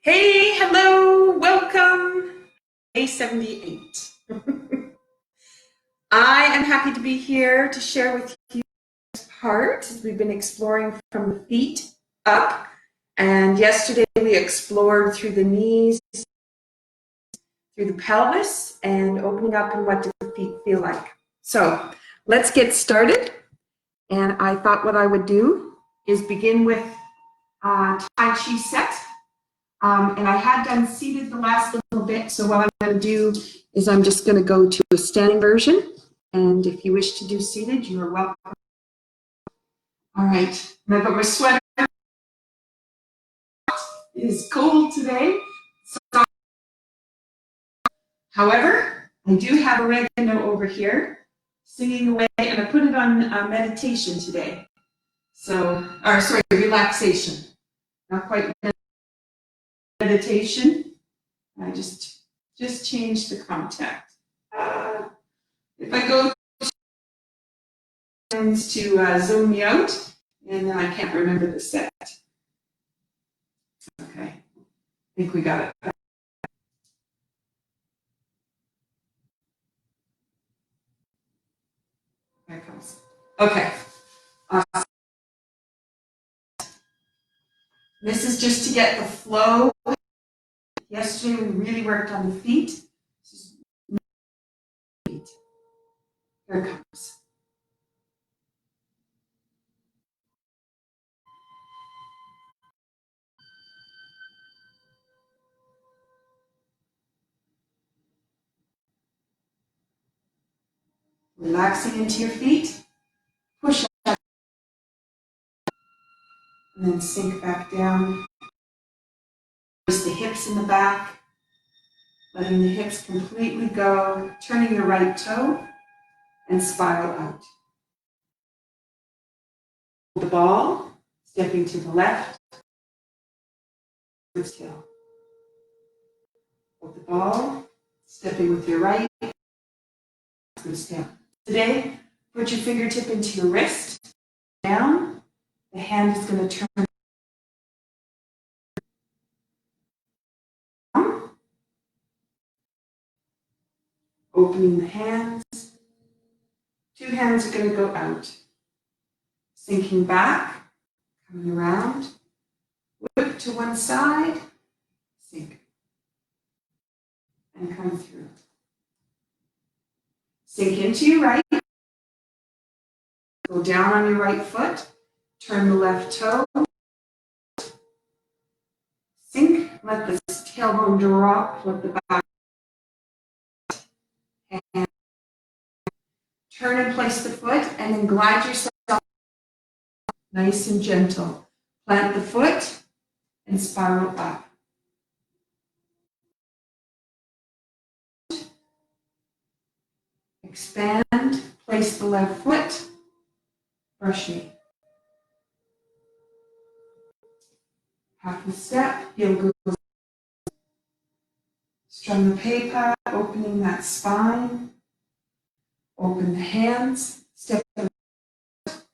Hey, hello, welcome. Day 78. I am happy to be here to share with you this part as we've been exploring from the feet up. And yesterday we explored through the knees, through the pelvis, and opening up and what do the feet feel like. So let's get started. And I thought what I would do is begin with Tai Chi set. And I had done seated the last little bit, so what I'm going to do is I'm just going to go to a standing version. And if you wish to do seated, you are welcome. All right, I've got my sweater. It is cold today. However, I do have oregano over here singing away, and I put it on meditation today. So, or sorry, relaxation. Not quite meditation. I just changed the contact. If I go to zoom me out, and then I can't remember the set. Okay, I think we got it. There it comes. Okay. This is just to get the flow. Yesterday we really worked on the feet. Here it comes. Relaxing into your feet. Push up. And then sink back down. Place the hips in the back. Letting the hips completely go. Turning your right toe and spiral out. The ball. Stepping to the left. Tail. Hold the ball. Stepping with your right. Step. Today, put your fingertip into your wrist. Down. The hand is going to turn down. Opening the hands. Two hands are going to go out. Sinking back. Coming around. Whip to one side. Sink. And come through. Sink into your right. Go down on your right foot. Turn the left toe. Sink. Let the tailbone drop. Let the back. And turn and place the foot, and then glide yourself nice and gentle. Plant the foot and spiral up. Expand. Place the left foot. Brush knee. Half a step. Heel goes. Strum the pay opening that spine. Open the hands. Step the left.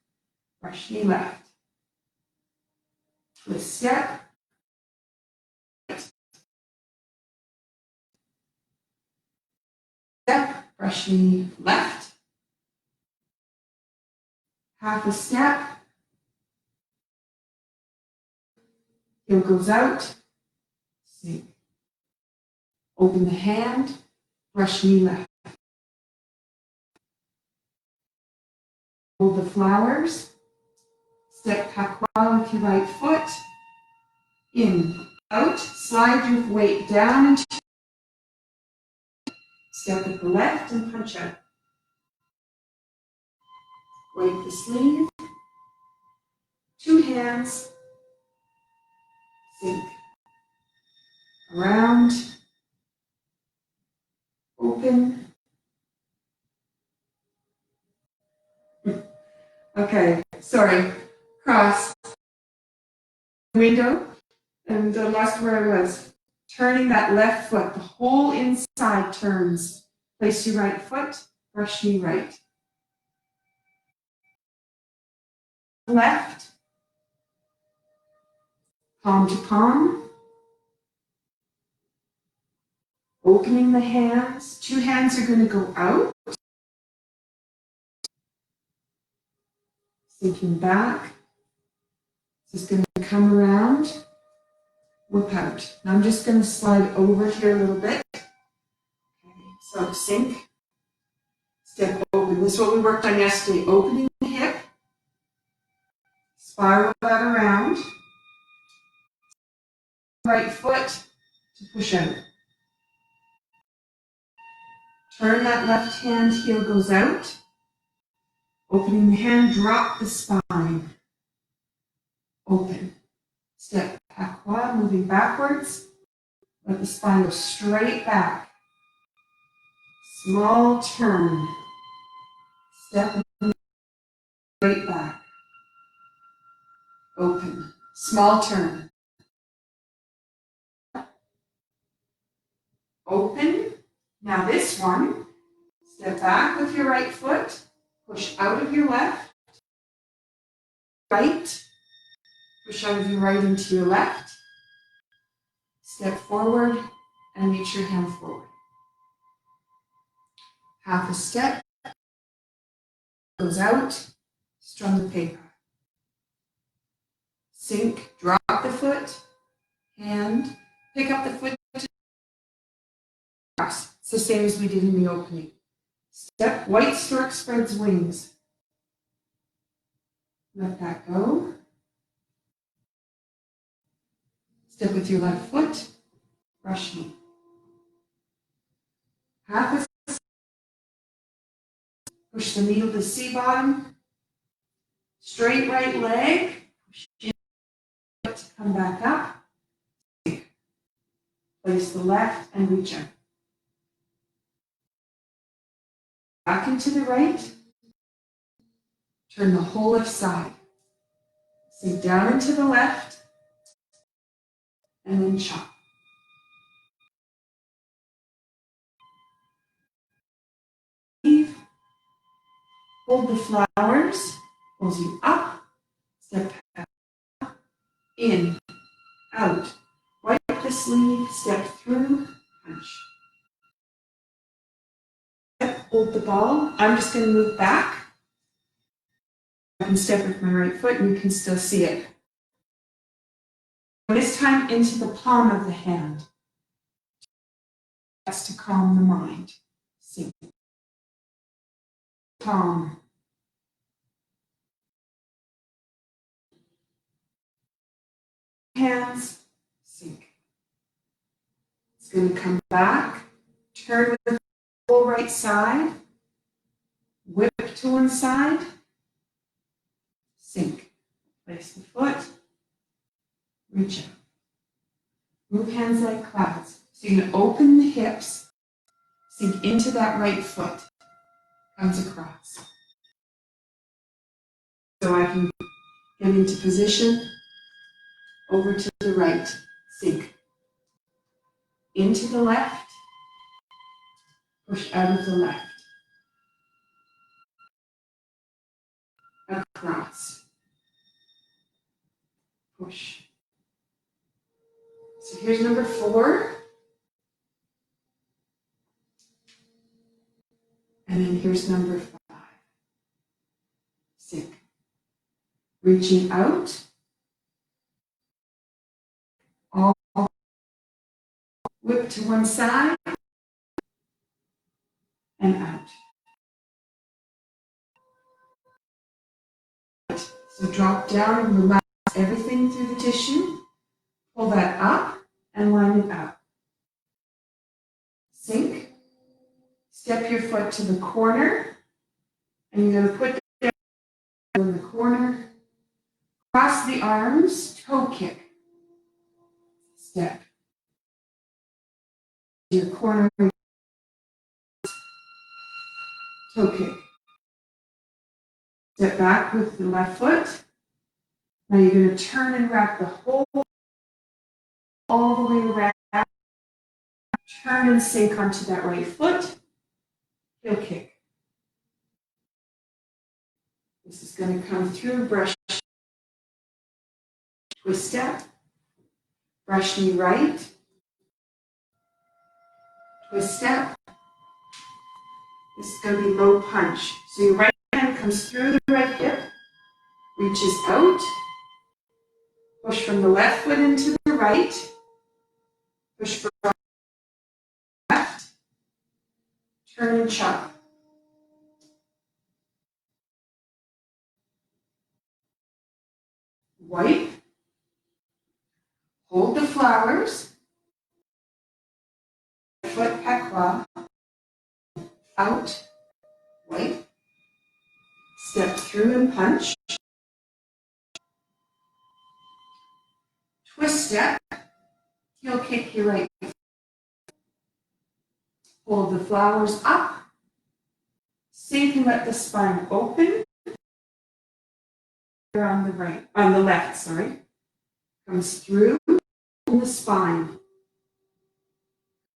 Brush knee left. Twist step. Step. Brush knee left. Half a step. Heel goes out. Sink. Open the hand. Brush knee left. Hold the flowers. Step pakwa with your right foot. In, out. Slide your weight down and step with the left and punch out. Wipe the sleeve. Two hands. Sink. Around. Open. Okay, sorry. Cross. Window. And I lost where I was. Turning that left foot. The whole inside turns. Place your right foot. Brush knee right. Left. Palm to palm. Opening the hands. 2 hands are going to go out. Sinking back. This is going to come around. Whip out. Now I'm just going to slide over here a little bit. Okay. So sink. Step open. This is what we worked on yesterday. Opening the hip. Spiral that around. Right foot to push out. Turn that left hand, heel goes out. Opening the hand, drop the spine. Open. Step aqua, moving backwards. Let the spine go straight back. Small turn. Step straight back. Open. Small turn. Open. Now this one, step back with your right foot. Push out of your left. Right. Push out of your right into your left. Step forward and reach your hand forward. Half a step. Goes out. Strum the paper. Sink. Drop the foot. Hand. Pick up the foot. Cross. It's the same as we did in the opening. Step. White stork spreads wings. Let that go. Step with your left foot. Brush knee. Half a step. Push the needle to C bottom. Straight right leg. Push in. Come back up. Place the left and reach out. Back into the right. Turn the whole left side. Sink down into the left. And then chop. Hold the flowers. Pulls you up. Step up. In. Out. Wipe the sleeve. Step through. Punch. Hold the ball. I'm just going to move back. I can step with my right foot and you can still see it. This time into the palm of the hand. That's to calm the mind. Sink. Palm. Hands. Sink. It's going to come back. Turn with the whole right side. Whip to one side. Sink. Place the foot. Reach out. Move hands like clouds. So you're going to open the hips. Sink into that right foot. Comes across. So I can get into position. Over to the right. Sink. Into the left. Push out of the left. Across. Push. So here's number 4. And then here's number 5. Sink. Reaching out. All whip to one side. And out. So drop down and relax everything through the tissue. Pull that up and line it up. Sink. Step your foot to the corner. And you're going to put down in the corner. Cross the arms. Toe kick. Step. Your corner. Toe kick. Step back with the left foot. Now you're going to turn and wrap the whole all the way around. Turn and sink onto that right foot. Heel kick. This is going to come through, brush, twist step, brush knee right, twist step. This is going to be low punch. So your right hand comes through the right hip, reaches out, push from the left foot into the right, push from the left, turn and chop. Wipe, hold the flowers, foot pekwa, out, wipe, step through and punch, twist step, heel kick your right, hold the flowers up, sink and let the spine open, on the right, on the left, sorry, comes through the spine,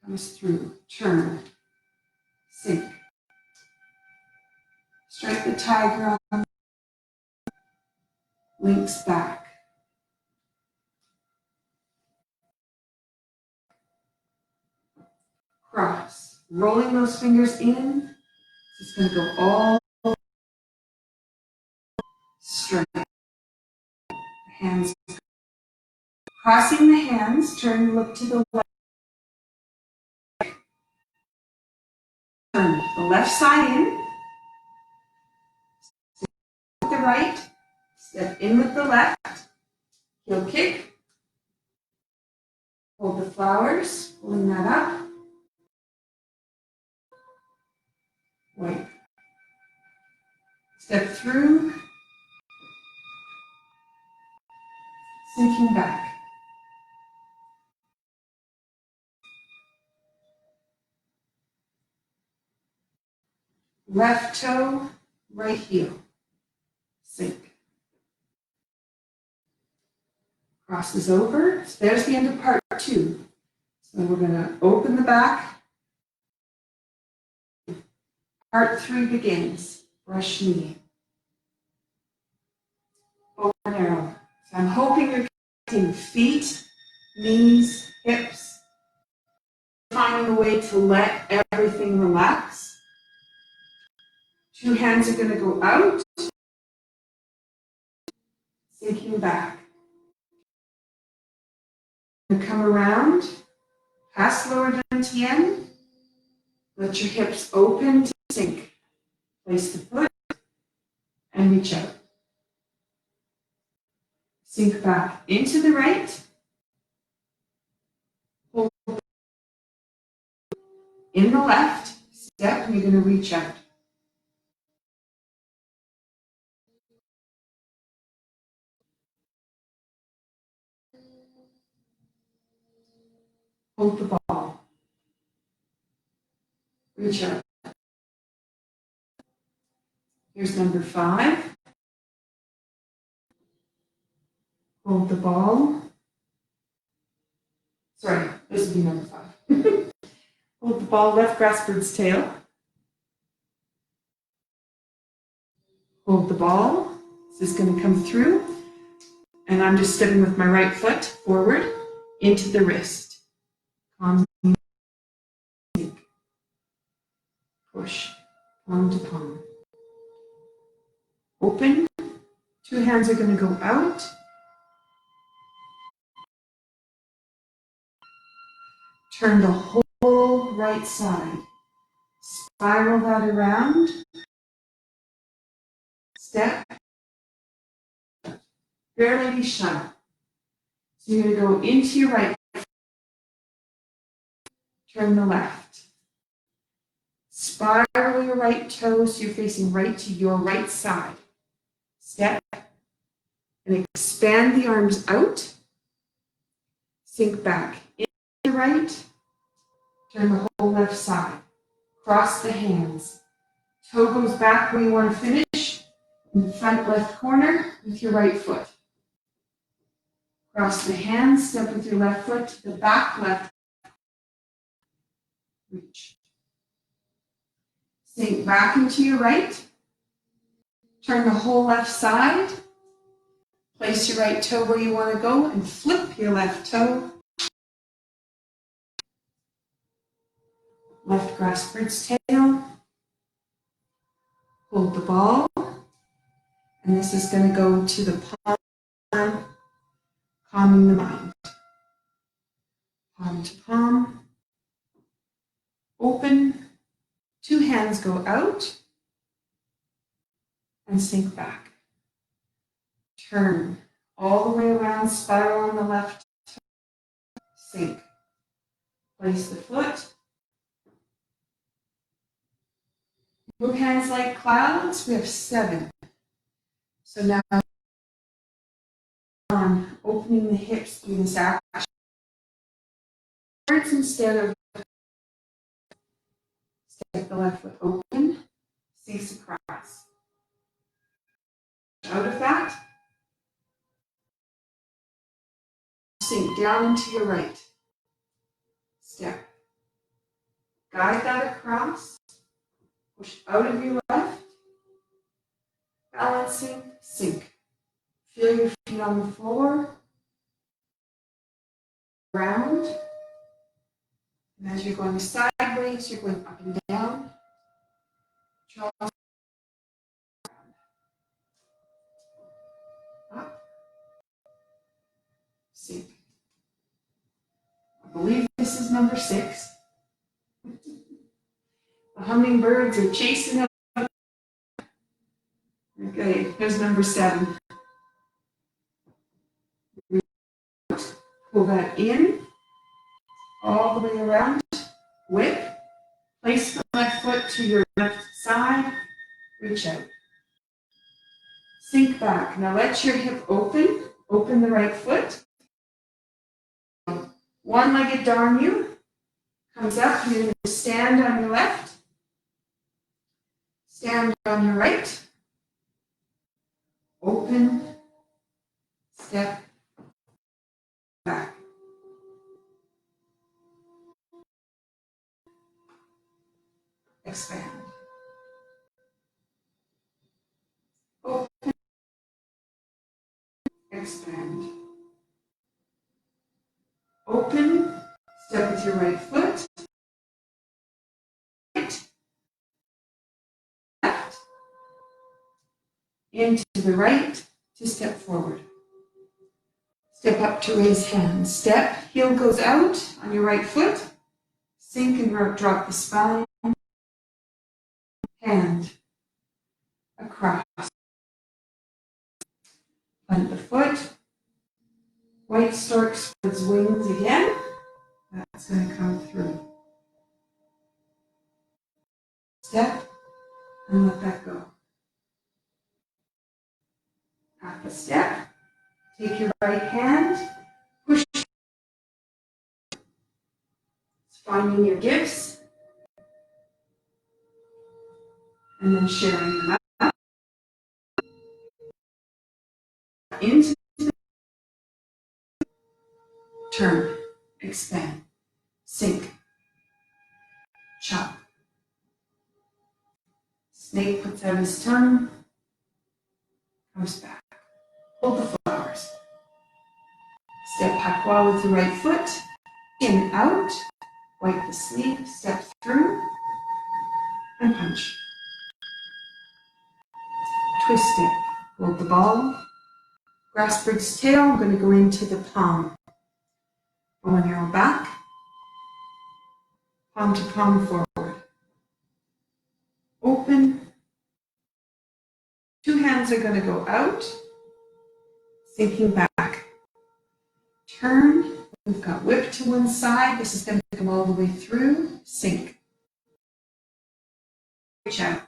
comes through, turn, sink, strike the tiger on, links back, cross, rolling those fingers in, it's going to go all straight, hands, crossing the hands, turn, look to the left, turn the left side in, step with the right, step in with the left, heel kick, hold the flowers, pulling that up, wipe, step through, sinking back. Left toe, right heel, sink. Crosses over. So there's the end of part 2. So we're going to open the back. Part 3 begins. Brush knee. Bow and arrow. So I'm hoping you're connecting feet, knees, hips. Finding a way to let everything relax. 2 hands are going to go out. Sinking back. Come around, past lower dantian, let your hips open to sink. Place the foot and reach out. Sink back into the right, hold in the left, step, and you're going to reach out. Hold the ball. Reach out. Here's number 5. Hold the ball. Sorry, this would be number 5. Hold the ball, left grass bird's tail. Hold the ball. This is going to come through. And I'm just stepping with my right foot forward into the wrist. Palm, push, palm to palm. Open. 2 hands are going to go out. Turn the whole right side. Spiral that around. Step. Fair Lady shut. So you're going to go into your right. Turn the left. Spiral your right toe so you're facing right to your right side. Step. And expand the arms out. Sink back. In the right. Turn the whole left side. Cross the hands. Toe goes back where you want to finish. In the front left corner with your right foot. Cross the hands, step with your left foot to the back left. Reach. Sink back into your right. Turn the whole left side. Place your right toe where you want to go and flip your left toe. Left grasp bird's tail. Hold the ball. And this is going to go to the palm, calming the mind. Palm to palm. Open. 2 hands go out. And sink back. Turn all the way around, spiral on the left. Sink. Place the foot. Move hands like clouds. We have 7. So now on opening the hips through this action. Instead of step the left foot open, sinks across. Out of that, sink down into your right. Step. Guide that across. Push out of your left. Balancing, sink. Feel your feet on the floor. Round. And as you're going sideways, you're going up and down. Draw up. Sink. I believe this is number 6. The hummingbirds are chasing up. Okay, here's number 7. Pull that in, all the way around, whip, place the left foot to your left side, reach out. Sink back. Now let your hip open the right foot. One-legged Dharmu comes up, you're going to stand on your left, stand on your right, open, step, back. Expand. Open. Expand. Open. Step with your right foot. Right. Left. Into the right to step forward. Step up to raise hands. Step. Heel goes out on your right foot. Sink and drop the spine. Hand across. Plant the foot. White stork spreads wings again. That's going to come through. Step and let that go. Half a step. Take your right hand. Push. Finding your gifts. And then sharing them out. Into the turn. Expand. Sink. Chop. Snake puts out his tongue. Comes back. Hold the flowers. Step Pakwa with the right foot. In and out. Wipe the sleeve. Step through. And punch. Twist it. Hold the ball. Grasp bird's tail. I'm going to go into the palm. Bow and arrow back. Palm to palm forward. Open. 2 hands are going to go out. Sinking back. Turn. We've got whip to one side. This is going to come all the way through. Sink. Reach out.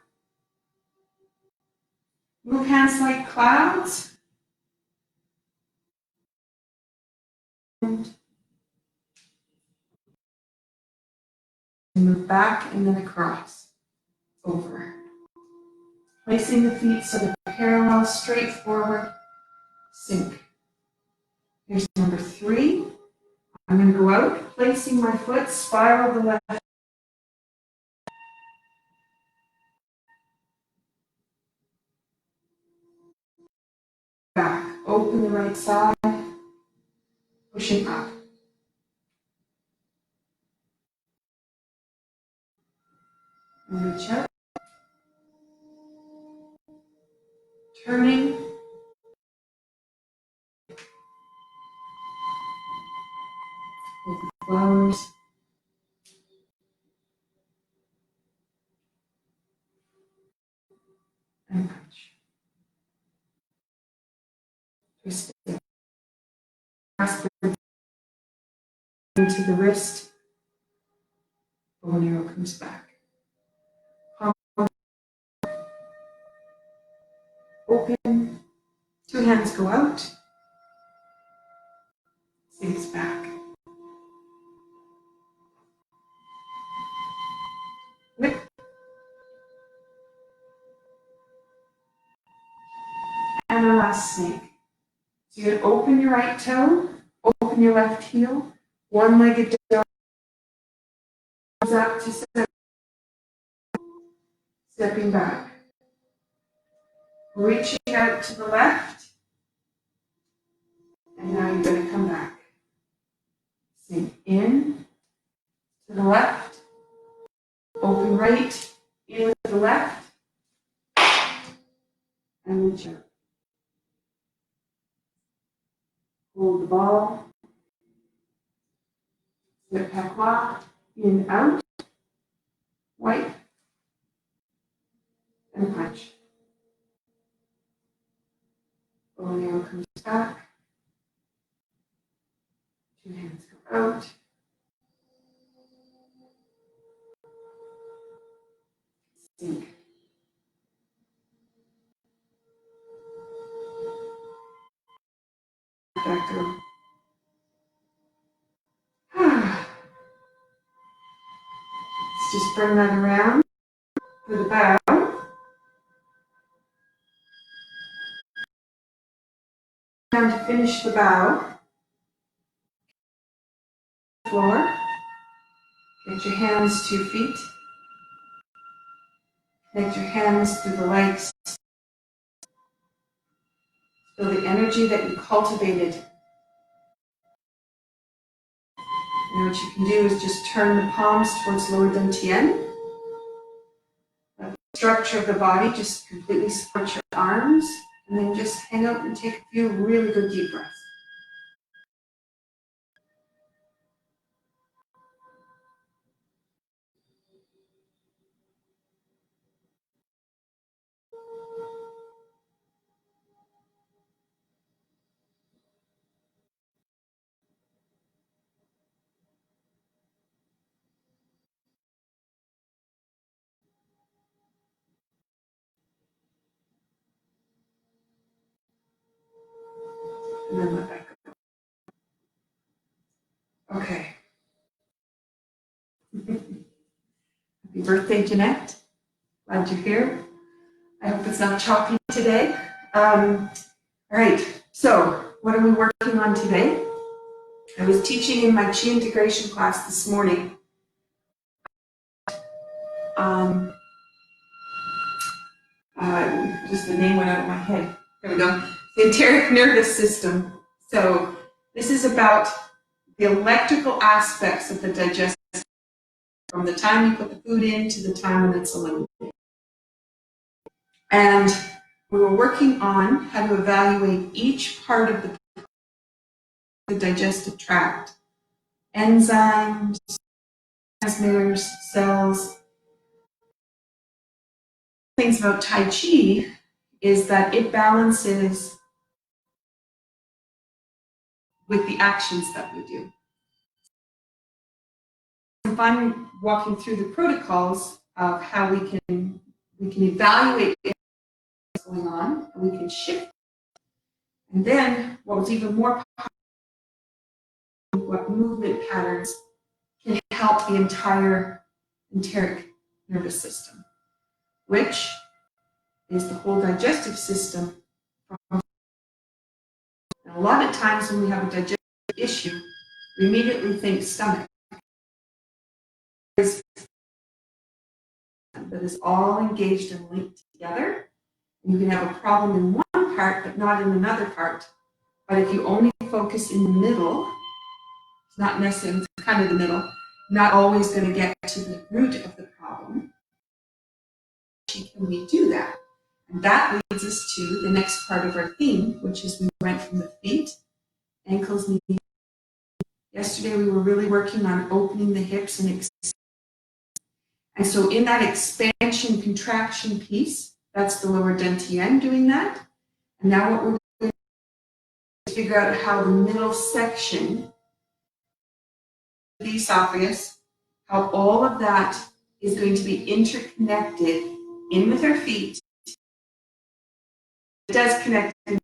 Move hands like clouds. And move back and then across. Over. Placing the feet so they're parallel, straight forward. Sink. Here's number 3. I'm going to go out, placing my foot, spiral the left. Back. Open the right side. Pushing up. And reach out. Turning. With the flowers. And punch. Twist it. Grasp into the wrist. Bow and arrow comes back. Palm open. Two hands go out. Sinks back. Whip. And our last snake. So you're going to open your right toe, open your left heel, one-legged dog, up to stepping back. Reaching out to the left, and now you're going to come back. Sink in to the left, open right, in to the left, and reach out. Hold the ball. Step patois, in, out, wipe, and punch. Bow and arrow comes back. Two hands go out. Sink. Back go. Let's just bring that around for the bow. Down to finish the bow. Floor. Get your hands to your feet. Connect your hands to the legs. Feel the energy that you cultivated. And what you can do is just turn the palms towards lower dantian. Let the structure of the body just completely support your arms. And then just hang out and take a few really good deep breaths. And then let that go. Okay. Happy birthday, Jeanette. Glad you're here. I hope it's not choppy today. All right, so what are we working on today? I was teaching in my Chi integration class this morning. Just the name went out of my head. There we go. The enteric nervous system. So this is about the electrical aspects of the digestive from the time you put the food in to the time when it's eliminated. And we were working on how to evaluate each part of the digestive tract. Enzymes, transmitters, cells. Things about Tai Chi is that it balances with the actions that we do. If I'm walking through the protocols of how we can evaluate what's going on, and we can shift. And then what was even more powerful, what movement patterns can help the entire enteric nervous system, which is the whole digestive system. And a lot of times when we have a digestive issue, we immediately think stomach. That is all engaged and linked together. And you can have a problem in one part, but not in another part. But if you only focus in the middle, it's not necessarily, it's kind of the middle, not always going to get to the root of the problem. stretchy can we do that? And that leads us to the next part of our theme, which is we went from the feet, ankles, knees. Yesterday we were really working on opening the hips and so in that expansion contraction piece, that's the lower dantian doing that. And now what we're going to figure out how the middle section, the esophagus, how all of that is going to be interconnected in with our feet. It does connect to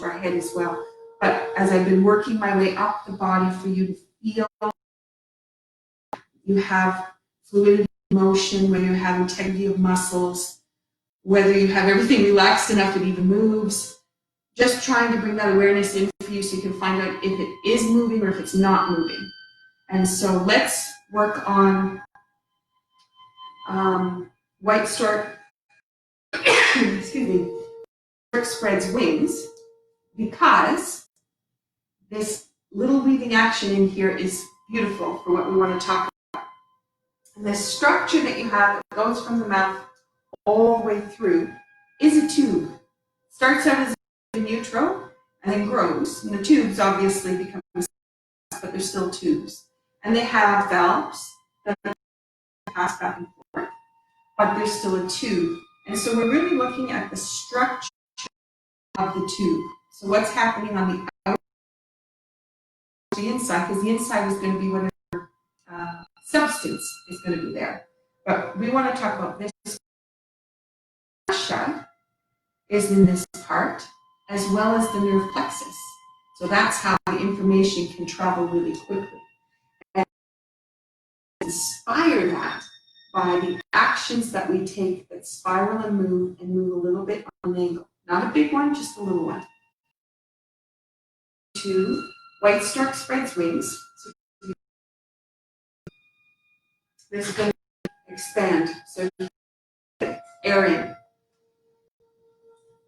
our head as well. But as I've been working my way up the body for you to feel, you have fluidity of motion, whether you have integrity of muscles, whether you have everything relaxed enough it even moves, just trying to bring that awareness in for you so you can find out if it is moving or if it's not moving. And so let's work on white stork, excuse me, stork spreads wings, because this little weaving action in here is beautiful for what we want to talk about. And the structure that you have that goes from the mouth all the way through is a tube. Starts out as a neutral and then grows. And the tubes obviously become, but they're still tubes. And they have valves that pass back and forth, but there's still a tube. And so we're really looking at the structure of the tube. So what's happening on the outside, the inside, because the inside is going to be whatever substance is going to be there. But we want to talk about this. Fascia is in this part, as well as the nerve plexus. So that's how the information can travel really quickly. And inspire that by the actions that we take that spiral and move a little bit on an angle. Not a big one, just a little one. 2, white stork spreads wings. So this is going to expand. So air in.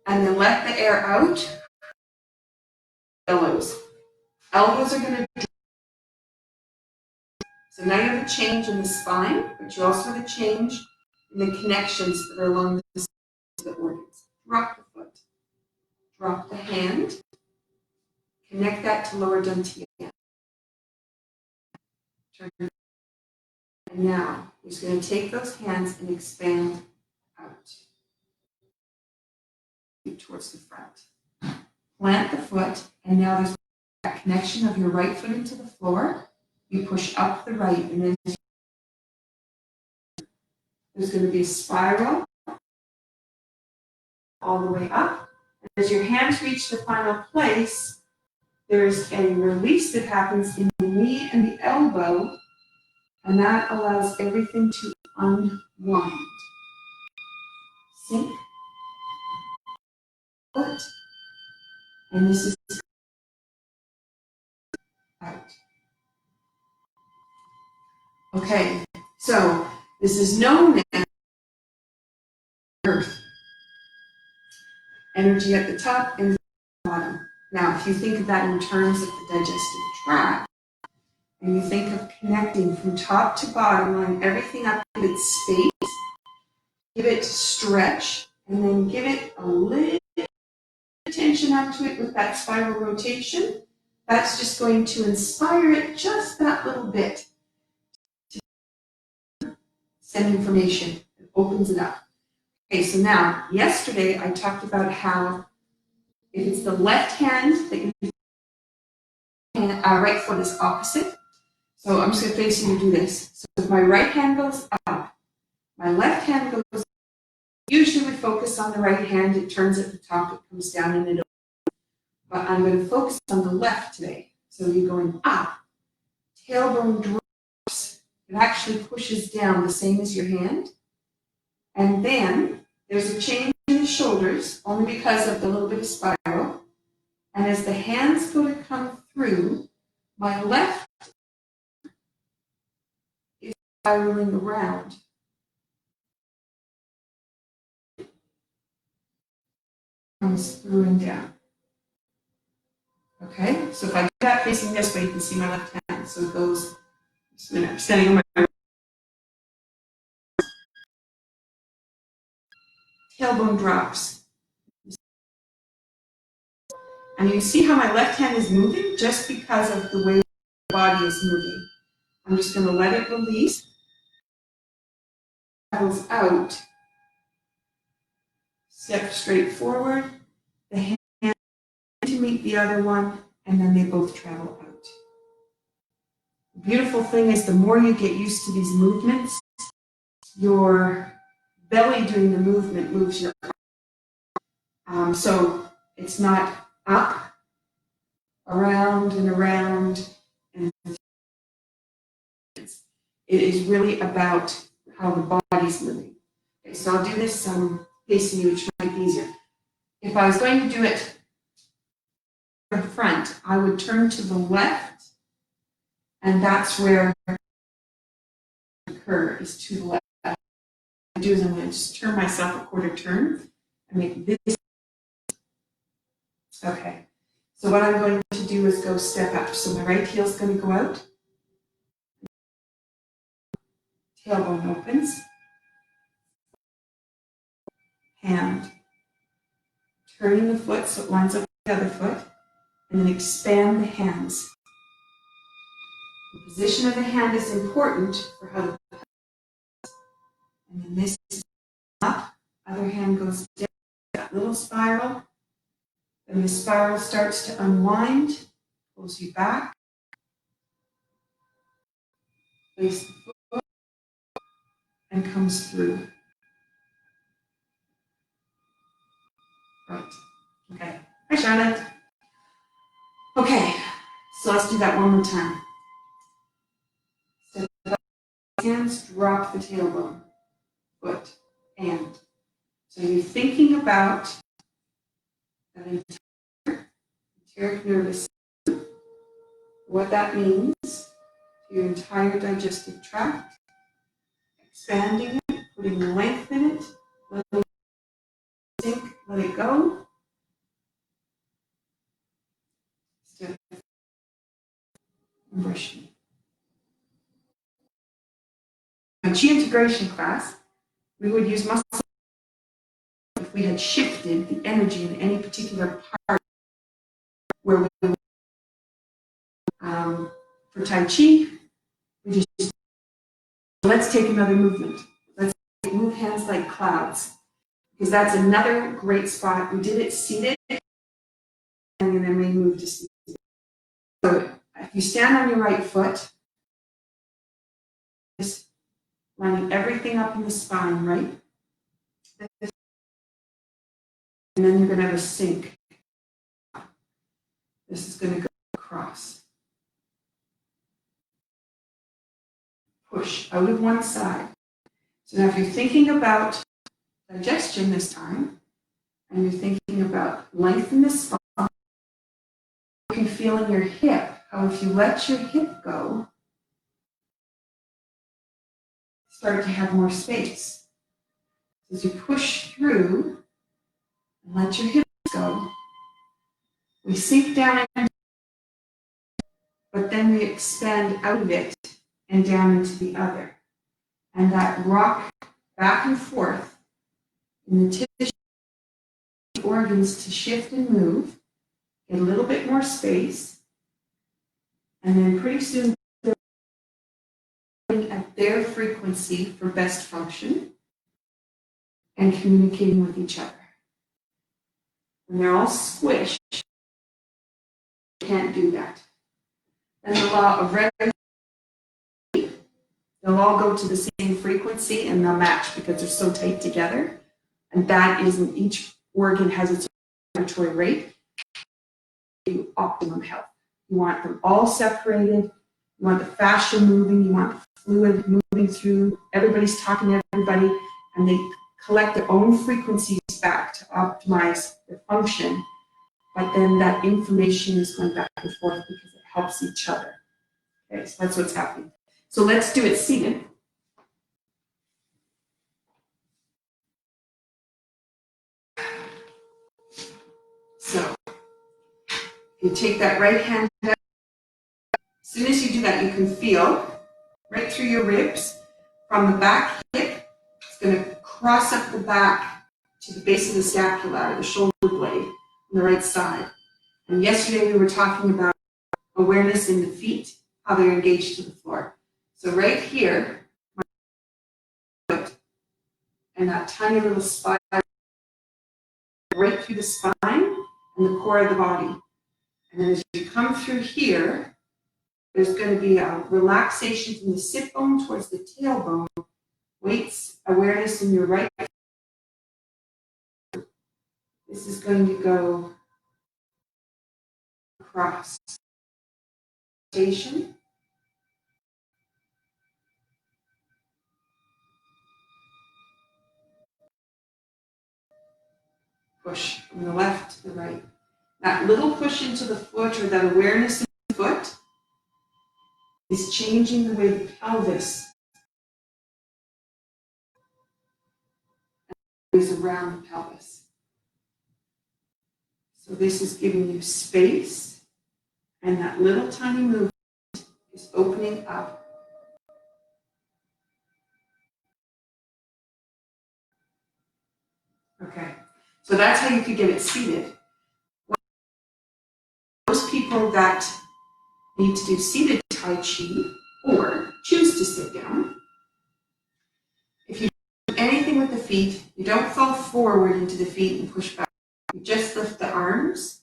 And then let the air out. Elbows. Elbows are going to. So now you have a change in the spine, but you also have a change in the connections that are along the organs. Drop the foot. Drop the hand. Connect that to lower dantian. Turn. And now you're just going to take those hands and expand out towards the front. Plant the foot, and now there's that connection of your right foot into the floor. You push up the right, and then there's going to be a spiral all the way up. And as your hands reach the final place, there's a release that happens in the knee and the elbow, and that allows everything to unwind. Sink. Foot. And this is out. Okay, so this is known as earth. Energy at the top and the bottom. Now, if you think of that in terms of the digestive tract, and you think of connecting from top to bottom, line everything up in its space, give it stretch, and then give it a little tension out to it with that spiral rotation. That's just going to inspire it just that little bit to send information. It opens it up. Okay, so now, yesterday I talked about how if it's the left hand that you right foot is opposite. So I'm just going to face you to do this. So if my right hand goes up, my left hand goes up. Usually we focus on the right hand, it turns at the top, it comes down and it opens. But I'm going to focus on the left today. So you're going up, tailbone drops, it actually pushes down the same as your hand. And then there's a change in the shoulders, only because of the little bit of spiral. And as the hands go to come through, my left is spiraling around. Comes through and down. Okay, so if I do that facing this way, you can see my left hand. So it goes, just a minute, I'm standing on my tailbone drops. And you see how my left hand is moving just because of the way the body is moving. I'm just going to let it release. Travels out. Step straight forward. The hand to meet the other one, and then they both travel out. The beautiful thing is the more you get used to these movements, your belly doing the movement moves your arm. So it's not up, around and around, and it is really about how the body's moving. Okay, so I'll do this facing you, which might be easier. If I was going to do it from front, I would turn to the left, and that's where the curve is to the left. What I do is I'm going to just turn myself a quarter turn and make this. Okay, so what I'm going to do is go step up. So my right heel is going to go out. Tailbone opens. Hand. Turning the foot so it lines up with the other foot. And then expand the hands. The position of the hand is important for how to. And then this is up. Other hand goes down. That little spiral. Then the spiral starts to unwind. Pulls you back. Face the foot. And comes through. Right. Okay. Hi, Charlotte. Okay. So let's do that one more time. Step up, hands, drop the tailbone. Foot. And. So you're thinking about the enteric nervous system, what that means to your entire digestive tract, expanding it, putting length in it, let it sink, let it go. Step and brushing. In Chi integration class, we would use muscle if we had shifted the energy in any particular part where we for Tai Chi, we just let's take another movement. Let's move hands like clouds, because that's another great spot. We did it seated, and then we move to seated. So if you stand on your right foot, just lining everything up in the spine, right? And then you're going to have a sink. This is going to go across. Push out of one side. So now if you're thinking about digestion this time, and you're thinking about length in the spine, you can feel in your hip how if you let your hip go, start to have more space. As you push through and let your hips go, we sink down, but then we expand out of it and down into the other. And that rock back and forth in the tissue organs to shift and move, get a little bit more space, and then pretty soon they're at their frequency for best function and communicating with each other. When they're all squished, they can't do that. And the law of resonance, they'll all go to the same frequency and they'll match because they're so tight together. And that is, each organ has its own vibratory rate. Optimum health. You want them all separated. You want the fascia moving. You want the fluid moving through. Everybody's talking to everybody, and they collect their own frequencies back to optimize their function. But then that information is going back and forth because it helps each other. Okay, so that's what's happening. So let's do it seated. So you take that right hand. As soon as you do that, you can feel right through your ribs from the back hip. It's going to cross up the back to the base of the scapula, or the shoulder blade, on the right side. And yesterday we were talking about awareness in the feet, how they're engaged to the floor. So right here, my foot, and that tiny little spine right through the spine and the core of the body. And then as you come through here, there's going to be a relaxation from the sit bone towards the tailbone. Weights, awareness in your right. This is going to go across. Rotation. Push from the left to the right. That little push into the foot, or that awareness in the foot, is changing the way the pelvis is around the pelvis. So this is giving you space, and that little tiny movement is opening up. Okay, so that's how you could get it seated. Most people that need to do seated Tai Chi or choose to sit down, if you do anything with the feet, you don't fall forward into the feet and push back. You just lift the arms.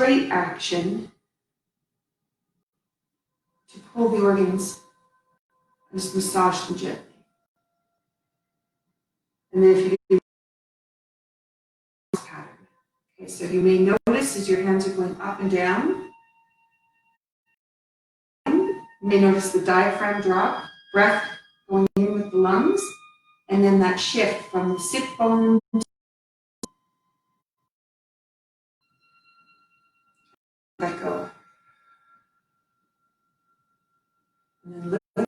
Straight action to pull the organs, just massage them gently. And then if you do this pattern. Okay, so you may notice as your hands are going up and down. You may notice the diaphragm drop, breath going in with the lungs, and then that shift from the sit bone. Let go. And then let,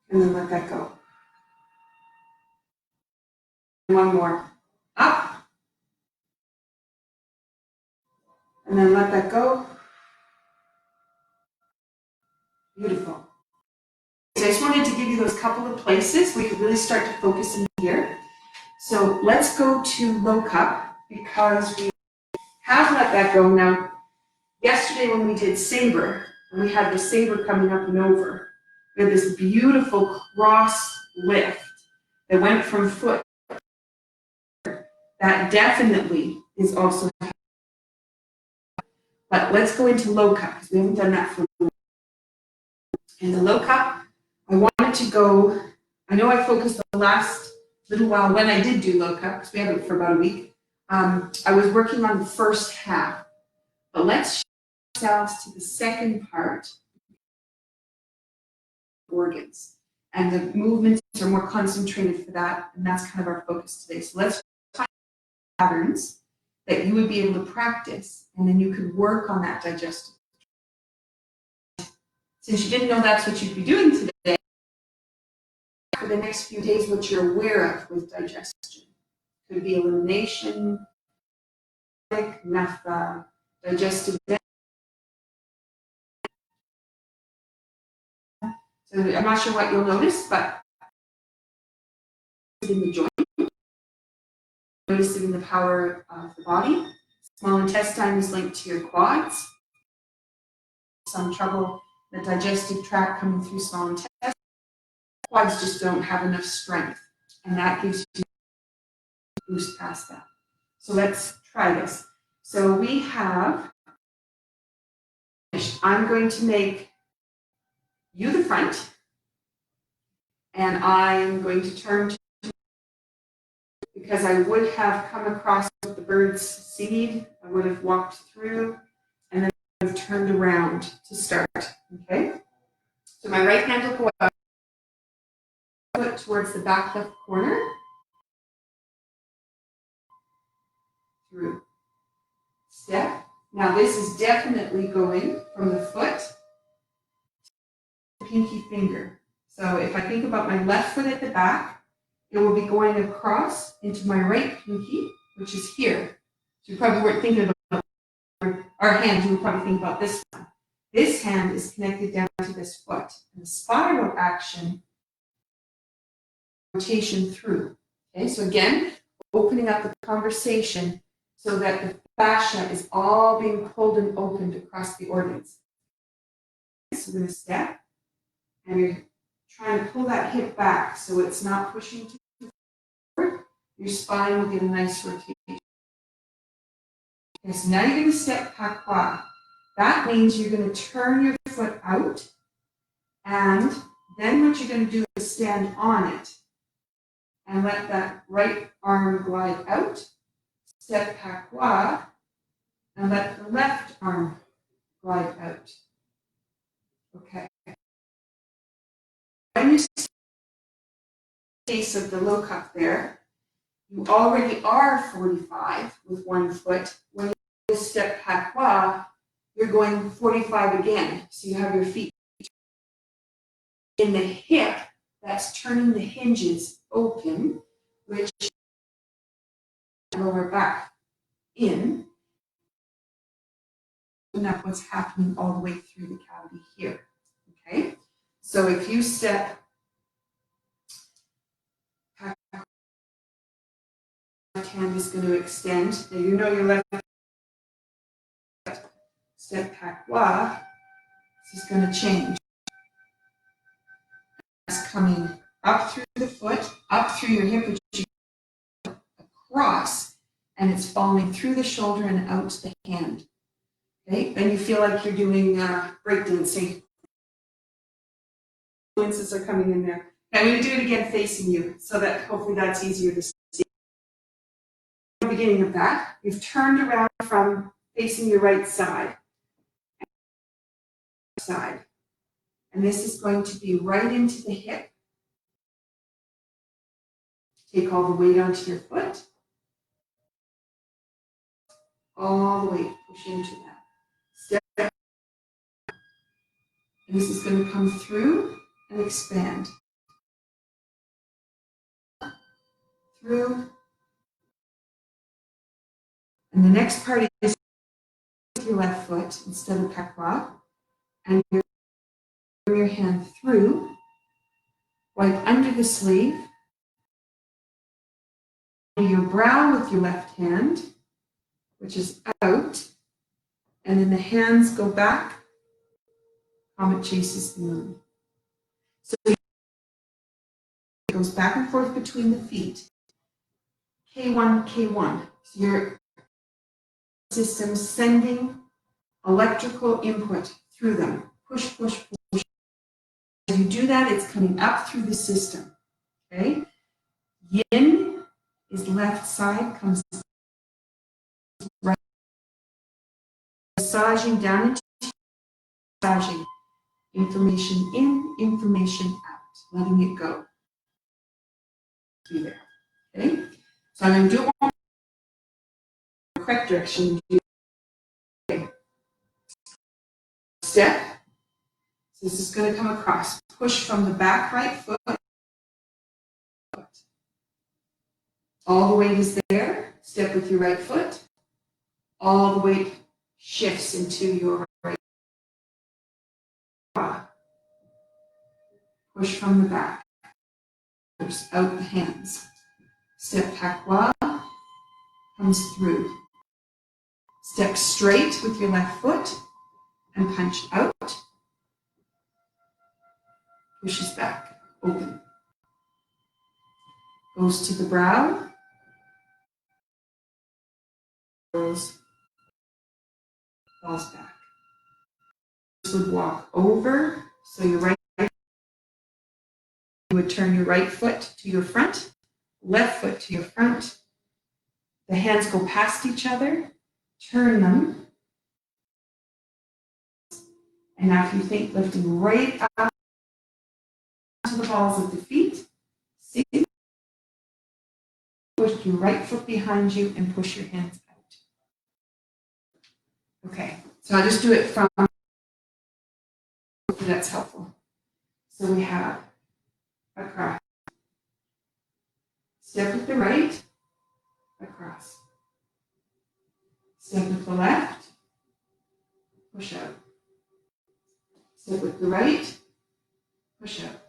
and then let that go. One more. Up. And then let that go. Beautiful. So I just wanted to give you those couple of places we could really start to focus in here. So let's go to low cup, because we have let that go. Now, yesterday when we did saber, and we had the saber coming up and over, we had this beautiful cross lift that went from foot. That definitely is also. But let's go into low cup, because we haven't done that for a while. In the low cup, I wanted to go, I know I focused the last little while when I did do low cup, because we had it for about a week. I was working on the first half. But let's shift ourselves to the second part, organs. And the movements are more concentrated for that, and that's kind of our focus today. So let's find patterns that you would be able to practice, and then you could work on that digestive. Since you didn't know that's what you'd be doing today, for the next few days, what you're aware of with digestion. Could be elimination, naphtha, digestive. So I'm not sure what you'll notice, but in the joint, noticing the power of the body. Small intestine is linked to your quads. Some trouble, the digestive tract coming through small intestine. Quads just don't have enough strength, and that gives you a boost past that. So let's try this. So we have, I'm going to make you the front, and I'm going to turn to, because I would have come across the bird's seed, I would have walked through, and then I would have turned around to start, okay? So my right hand will go up, foot towards the back left corner, through, step. Now this is definitely going from the foot to the pinky finger. So if I think about my left foot at the back, it will be going across into my right pinky, which is here. So you probably weren't thinking about our hands, you would probably think about this one. This hand is connected down to this foot. And the spiral action, rotation through. Okay, so again, opening up the conversation so that the fascia is all being pulled and opened across the organs. So we're going to step, and you're trying to pull that hip back so it's not pushing too forward. Your spine will get a nice rotation. Okay, so now you're going to step pas quatre. That means you're going to turn your foot out, and then what you're going to do is stand on it and let that right arm glide out. Step pas quatre, and let the left arm glide out. Okay. When you see the case of the look up there, you already are 45 with one foot. When you step pas quatre, you're going 45 again. So you have your feet in the hip, that's turning the hinges open, which lower back in, and that's what's happening all the way through the cavity here. Okay, so if you step left hand is going to extend. Now you know your left step pas quatre. This is going to change. It's coming up through the foot, up through your hip, which you across, and it's falling through the shoulder and out the hand. Okay, then you feel like you're doing breakdancing. Influences are coming in there. I'm going to do it again facing you, so that hopefully that's easier to see. At the beginning of that, you've turned around from facing your right side. And this is going to be right into the hip. Take all the weight onto your foot. All the weight, push into that. Step. And this is going to come through and expand. Through. And the next part is with your left foot instead of pas quatre. And you bring your hand through, wipe under the sleeve, your brow with your left hand, which is out, and then the hands go back. Comet chases the moon. So it goes back and forth between the feet. K1, K1. So your system sending electrical input through them. Push, push, push. As you do that, it's coming up through the system. Okay? Yin is left side, comes right. Massaging down into massaging. Information in, information out. Letting it go. Through there. Okay? So I'm going to do it in the correct direction. Okay. Step. So this is going to come across. Push from the back right foot. All the weight is there. Step with your right foot. All the weight shifts into your right foot. Push from the back. Push out the hands. Step pas quatre. Comes through. Step straight with your left foot and punch out. Pushes back. Open. Goes to the brow. Goes. Falls back. This would walk over. So your right. You would turn your right foot to your front. Left foot to your front. The hands go past each other. Turn them. And now if you think lifting right up to the balls of the feet, see, push your right foot behind you and push your hands out. Okay, so I'll just do it from, hopefully that's helpful. So we have across. Step with the right, across. Step with the left, push out. Step with the right, push out.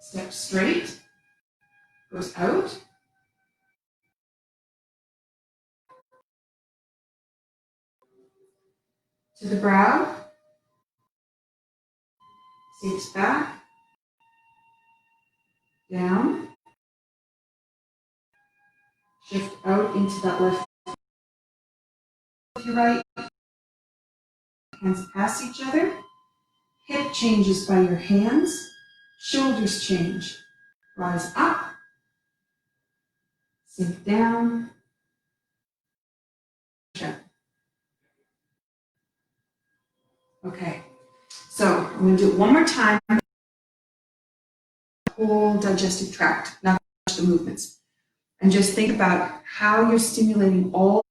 Step straight, goes out. To the brow, sinks back, down, shift out into that left with your right, hands past each other, hip changes by your hands, shoulders change, rise up, sink down, down. Okay, so I'm going to do it one more time. Whole digestive tract, not just the movements. And just think about how you're stimulating all,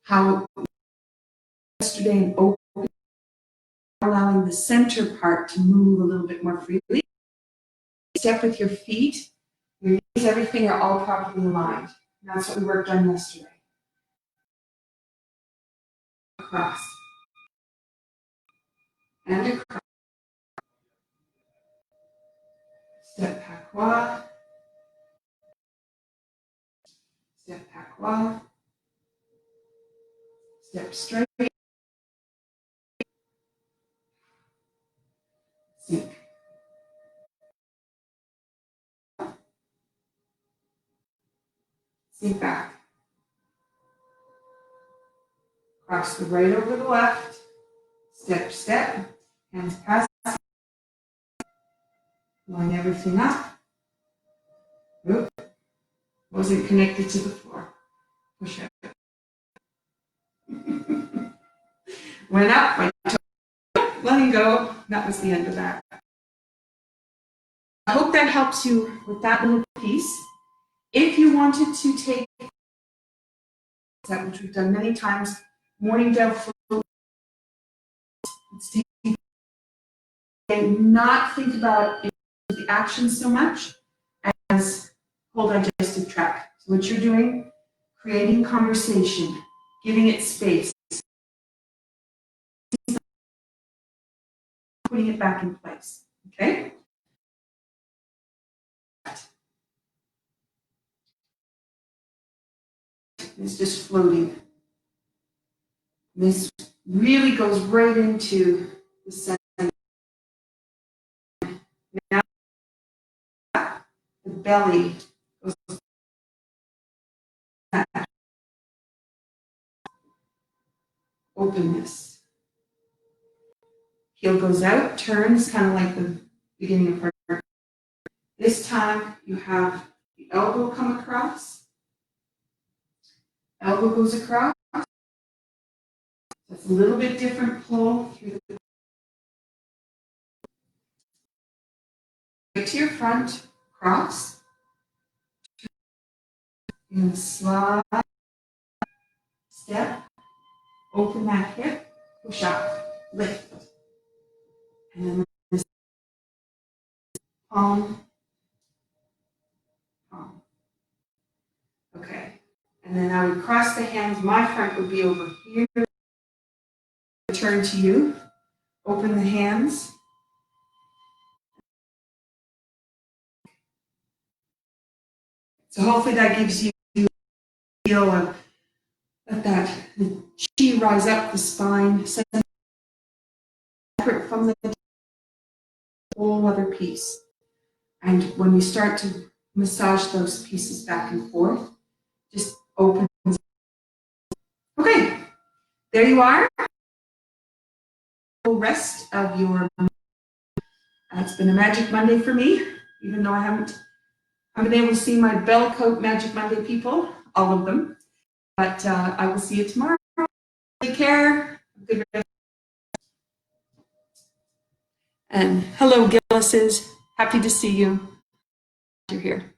how yesterday and open, allowing the center part to move a little bit more freely. Step with your feet, your knees, everything are all properly aligned. That's what we worked on yesterday. Across. And across. Step patois. Step patois. Step straight. Sink. Sink back. Cross the right over the left. Step, step. Hands past. Line everything up. Oop. Wasn't connected to the floor. Push up. Went up, went up, letting go. That was the end of that. I hope that helps you with that little piece. If you wanted to take that, which we've done many times, morning down flow, and not think about the action so much as whole digestive tract. So what you're doing, creating conversation, giving it space, putting it back in place, okay? It's just floating. This really goes right into the center. Now, the belly goes back. Openness. Heel goes out, turns, kind of like the beginning of her. This time you have the elbow come across. Elbow goes across. That's a little bit different pull through the right to your front, cross, and slide, step, open that hip, push up, lift. And then this palm, palm. Okay. And then I would cross the hands. My front would be over here. Turn to you. Open the hands. So hopefully that gives you a feel of that the chi rise up the spine, separate from the whole other piece. And when you start to massage those pieces back and forth, just open. Okay, there you are. The rest of your, it's been a Magic Monday for me, even though I haven't been able to see my Bell Coat Magic Monday people, all of them. But I will see you tomorrow. Take care. Good rest. And hello, Gillises. Happy to see you. You're here.